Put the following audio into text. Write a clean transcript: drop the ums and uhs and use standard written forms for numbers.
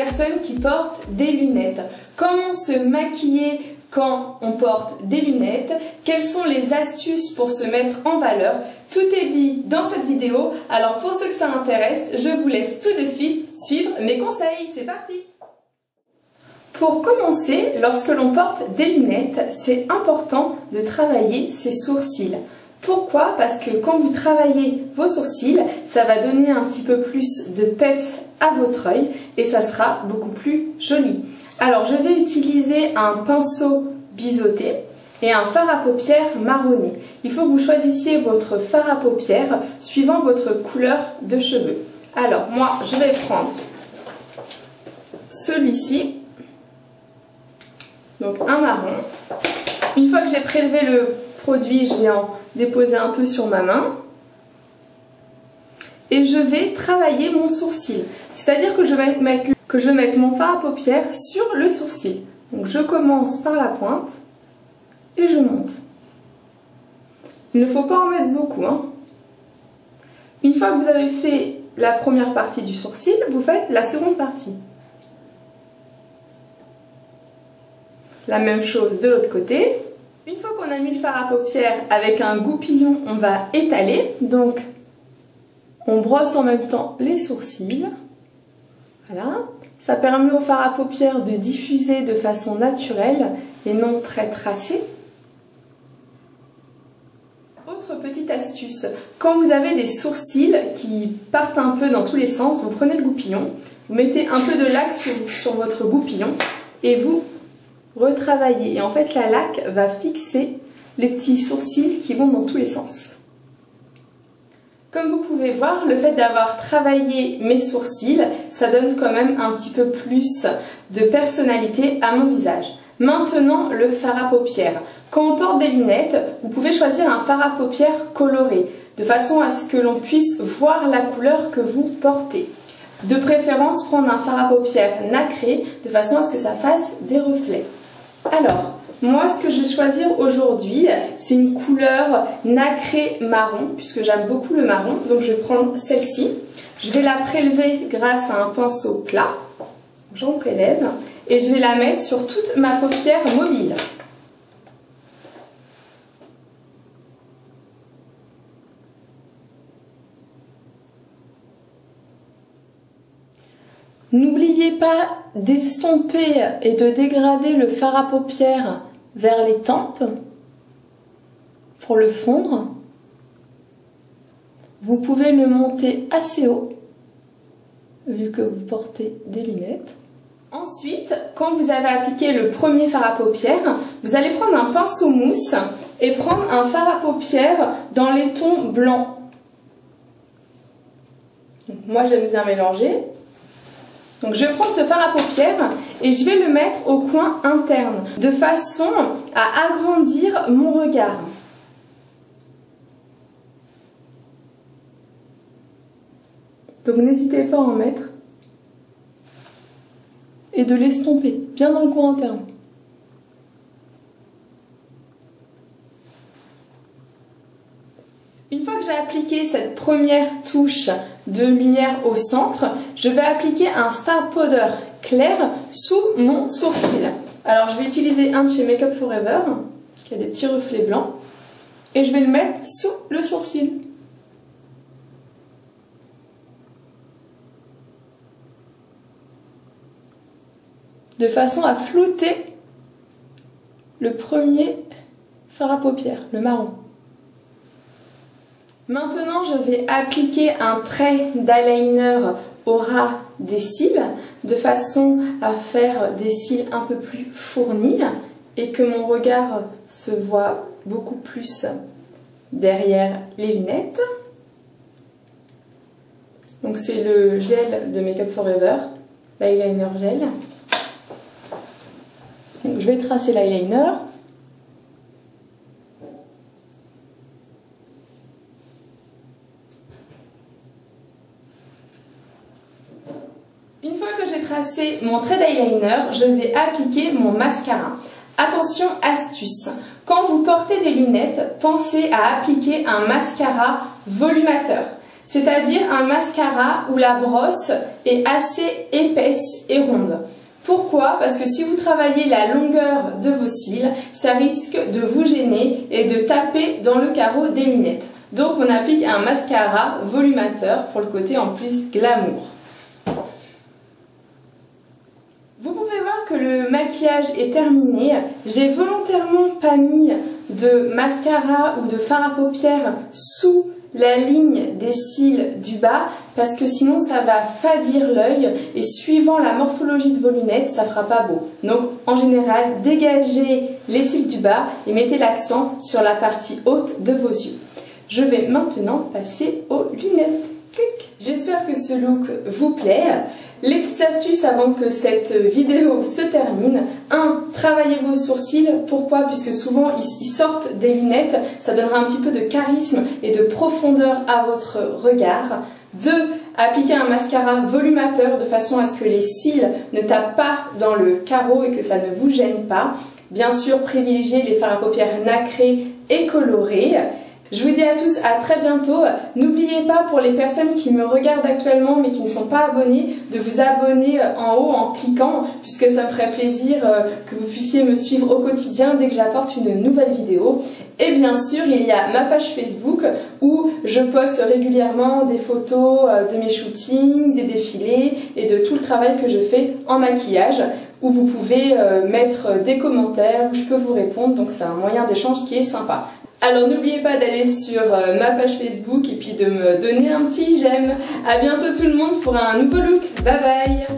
personnes qui portent des lunettes. Comment se maquiller quand on porte des lunettes? Quelles sont les astuces pour se mettre en valeur? Tout est dit dans cette vidéo. Alors pour ceux que ça intéresse, je vous laisse tout de suite suivre mes conseils. C'est parti! Pour commencer, lorsque l'on porte des lunettes, c'est important de travailler ses sourcils. Pourquoi? Parce que quand vous travaillez vos sourcils, ça va donner un petit peu plus de peps à votre œil et ça sera beaucoup plus joli. Alors je vais utiliser un pinceau biseauté et un fard à paupières marronné. Il faut que vous choisissiez votre fard à paupières suivant votre couleur de cheveux. Alors moi je vais prendre celui-ci, donc un marron. Une fois que j'ai prélevé le produit, je vais en déposer un peu sur ma main et je vais travailler mon sourcil. C'est-à-dire que je vais mettre mon fard à paupières sur le sourcil. Donc je commence par la pointe et je monte. Il ne faut pas en mettre beaucoup, hein. Une fois que vous avez fait la première partie du sourcil, vous faites la seconde partie. La même chose de l'autre côté. Une fois qu'on a mis le fard à paupières avec un goupillon, on va étaler. Donc, on brosse en même temps les sourcils. Voilà. Ça permet au fard à paupières de diffuser de façon naturelle et non très tracée. Autre petite astuce, quand vous avez des sourcils qui partent un peu dans tous les sens, vous prenez le goupillon, vous mettez un peu de laque sur votre goupillon et vous retravailler. Et en fait, la laque va fixer les petits sourcils qui vont dans tous les sens. Comme vous pouvez voir, le fait d'avoir travaillé mes sourcils, ça donne quand même un petit peu plus de personnalité à mon visage. Maintenant, le fard à paupières. Quand on porte des lunettes, vous pouvez choisir un fard à paupières coloré, de façon à ce que l'on puisse voir la couleur que vous portez. De préférence, prendre un fard à paupières nacré, de façon à ce que ça fasse des reflets. Alors, moi ce que je vais choisir aujourd'hui, c'est une couleur nacré marron, puisque j'aime beaucoup le marron, donc je vais prendre celle-ci. Je vais la prélever grâce à un pinceau plat, j'en prélève, et je vais la mettre sur toute ma paupière mobile. N'oubliez pas d'estomper et de dégrader le fard à paupières vers les tempes pour le fondre. Vous pouvez le monter assez haut, vu que vous portez des lunettes. Ensuite, quand vous avez appliqué le premier fard à paupières, vous allez prendre un pinceau mousse et prendre un fard à paupières dans les tons blancs. Donc, moi j'aime bien mélanger. Donc je vais prendre ce fard à paupières et je vais le mettre au coin interne, de façon à agrandir mon regard. Donc n'hésitez pas à en mettre et de l'estomper bien dans le coin interne. Une fois que j'ai appliqué cette première touche de lumière au centre, je vais appliquer un Star Powder clair sous mon sourcil. Alors je vais utiliser un de chez Make Up For Ever, qui a des petits reflets blancs, et je vais le mettre sous le sourcil. De façon à flouter le premier fard à paupières, le marron. Maintenant, je vais appliquer un trait d'eyeliner au ras des cils, de façon à faire des cils un peu plus fournis et que mon regard se voit beaucoup plus derrière les lunettes. Donc c'est le gel de Make Up For Ever, l'eyeliner gel. Donc, je vais tracer l'eyeliner. Une fois que j'ai tracé mon trait d'eyeliner, je vais appliquer mon mascara. Attention, astuce, quand vous portez des lunettes, pensez à appliquer un mascara volumateur. c'est-à-dire un mascara où la brosse est assez épaisse et ronde. Pourquoi? Parce que si vous travaillez la longueur de vos cils, ça risque de vous gêner et de taper dans le carreau des lunettes. Donc on applique un mascara volumateur pour le côté en plus glamour. Vous pouvez voir que le maquillage est terminé. J'ai volontairement pas mis de mascara ou de fard à paupières sous la ligne des cils du bas parce que sinon ça va fadir l'œil et suivant la morphologie de vos lunettes, ça fera pas beau. Donc en général, dégagez les cils du bas et mettez l'accent sur la partie haute de vos yeux. Je vais maintenant passer aux lunettes. J'espère que ce look vous plaît. Les petites astuces avant que cette vidéo se termine. 1. Travaillez vos sourcils. Pourquoi? Puisque souvent ils sortent des lunettes. Ça donnera un petit peu de charisme et de profondeur à votre regard. 2. Appliquez un mascara volumateur de façon à ce que les cils ne tapent pas dans le carreau et que ça ne vous gêne pas. Bien sûr, privilégiez les fards à paupières nacrés et colorés. Je vous dis à tous à très bientôt. N'oubliez pas, pour les personnes qui me regardent actuellement mais qui ne sont pas abonnées, de vous abonner en haut en cliquant, puisque ça me ferait plaisir que vous puissiez me suivre au quotidien dès que j'apporte une nouvelle vidéo. Et bien sûr, il y a ma page Facebook où je poste régulièrement des photos de mes shootings, des défilés et de tout le travail que je fais en maquillage, où vous pouvez mettre des commentaires, où je peux vous répondre, donc c'est un moyen d'échange qui est sympa. Alors n'oubliez pas d'aller sur ma page Facebook et puis de me donner un petit j'aime. À bientôt tout le monde pour un nouveau look. Bye bye.